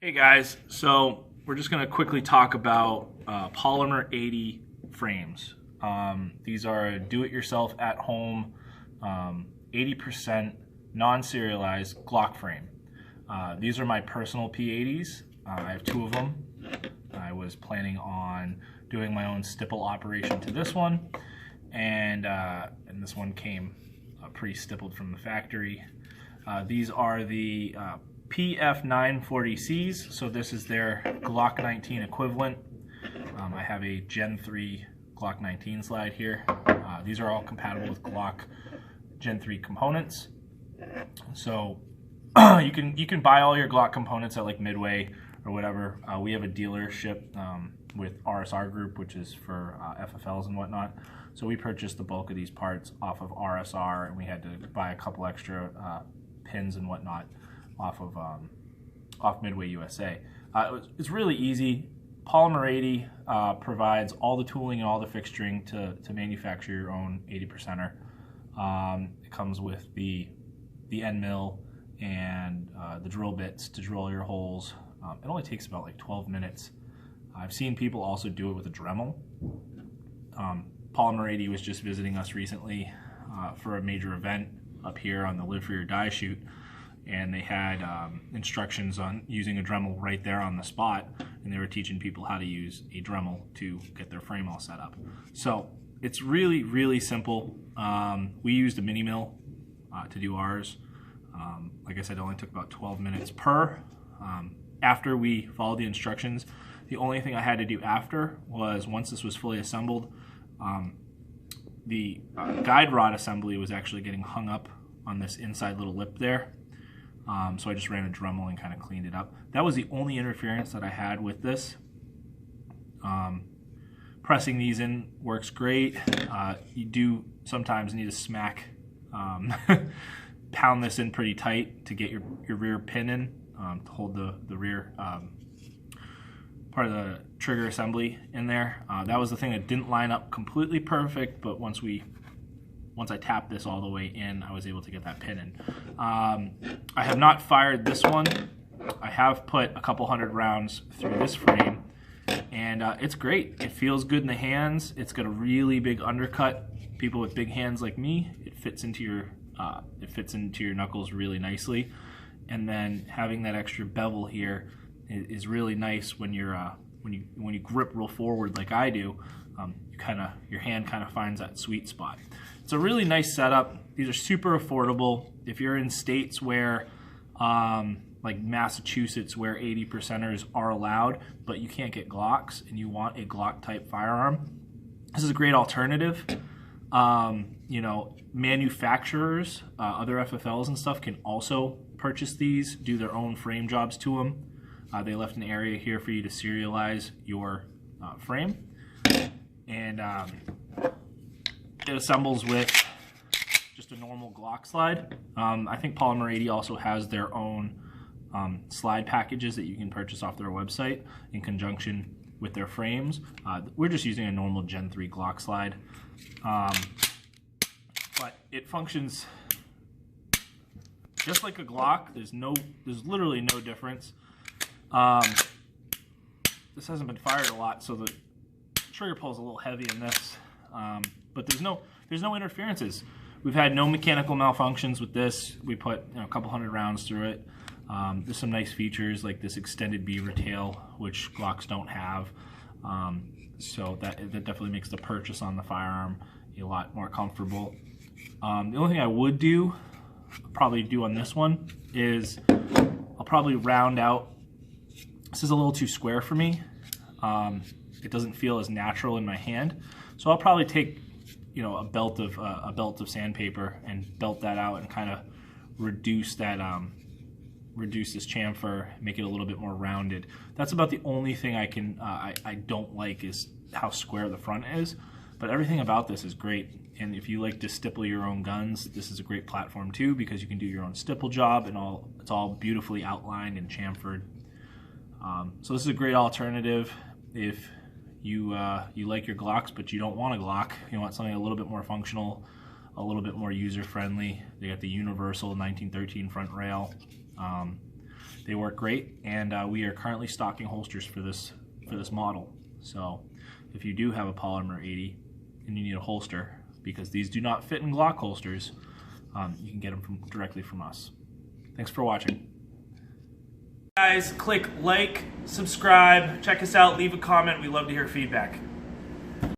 Hey guys, so we're just going to quickly talk about Polymer 80 frames. These are do-it-yourself at home, 80% non-serialized Glock frame. These are my personal P80s. I have two of them. I was planning on doing my own stipple operation to this one, and this one came pre-stippled from the factory. These are the PF940Cs, so this is their Glock 19 equivalent. I have a Gen 3 Glock 19 slide here. These are all compatible with Glock Gen 3 components. So you can buy all your Glock components at like Midway or whatever. We have a dealership with RSR Group, which is for FFLs and whatnot. So we purchased the bulk of these parts off of RSR, and we had to buy a couple extra pins and whatnot off Midway USA. It's really easy. Polymer 80 provides all the tooling and all the fixturing to manufacture your own 80%er. It comes with the end mill and the drill bits to drill your holes. It only takes about like 12 minutes. I've seen people also do it with a Dremel. Polymer 80 was just visiting us recently for a major event up here on the Live For Your Die shoot, and they had instructions on using a Dremel right there on the spot, and they were teaching people how to use a Dremel to get their frame all set up. So it's really, really simple. We used a mini mill to do ours. Like I said, it only took about 12 minutes per. After we followed the instructions, the only thing I had to do after was, once this was fully assembled, the guide rod assembly was actually getting hung up on this inside little lip there. So I just ran a Dremel and kind of cleaned it up. That was the only interference that I had with this. Pressing these in works great. You do sometimes need to smack, pound this in pretty tight to get your rear pin in, to hold the rear part of the trigger assembly in there. That was the thing that didn't line up completely perfect, but once I tapped this all the way in, I was able to get that pin in. I have not fired this one. I have put a couple hundred rounds through this frame, and it's great. It feels good in the hands. It's got a really big undercut. People with big hands like me, it fits into your knuckles really nicely. And then having that extra bevel here is really nice when you're when you grip real forward like I do. Your hand kind of finds that sweet spot. It's a really nice setup. These are super affordable. If you're in states where, like Massachusetts, where 80%ers are allowed, but you can't get Glocks and you want a Glock type firearm, this is a great alternative. You know, manufacturers, other FFLs and stuff can also purchase these, do their own frame jobs to them. They left an area here for you to serialize your frame. And it assembles with just a normal Glock slide. I think Polymer 80 also has their own slide packages that you can purchase off their website in conjunction with their frames. We're just using a normal Gen 3 Glock slide. But it functions just like a Glock. There's literally no difference. This hasn't been fired a lot, so the trigger pull is a little heavy in this, but there's no interferences. We've had no mechanical malfunctions with this. We put a couple hundred rounds through it. There's some nice features like this extended beaver tail, which Glocks don't have, so that definitely makes the purchase on the firearm a lot more comfortable. The only thing I would probably do on this one is I'll probably round out. This is a little too square for me. It doesn't feel as natural in my hand, so I'll probably take a belt of sandpaper and belt that out and kind of reduce that reduce this chamfer, make it a little bit more rounded. That's about the only thing I don't like, is how square the front is, but everything about this is great. And if you like to stipple your own guns, this is a great platform too, because you can do your own stipple job, and it's all beautifully outlined and chamfered. So this is a great alternative if you like your Glocks, but you don't want a Glock. You want something a little bit more functional, a little bit more user-friendly. They got the universal 1913 front rail. They work great, and we are currently stocking holsters for this model. So if you do have a Polymer 80 and you need a holster, because these do not fit in Glock holsters, you can get them directly from us. Thanks for watching. Guys, click like, subscribe, check us out, leave a comment. We love to hear feedback.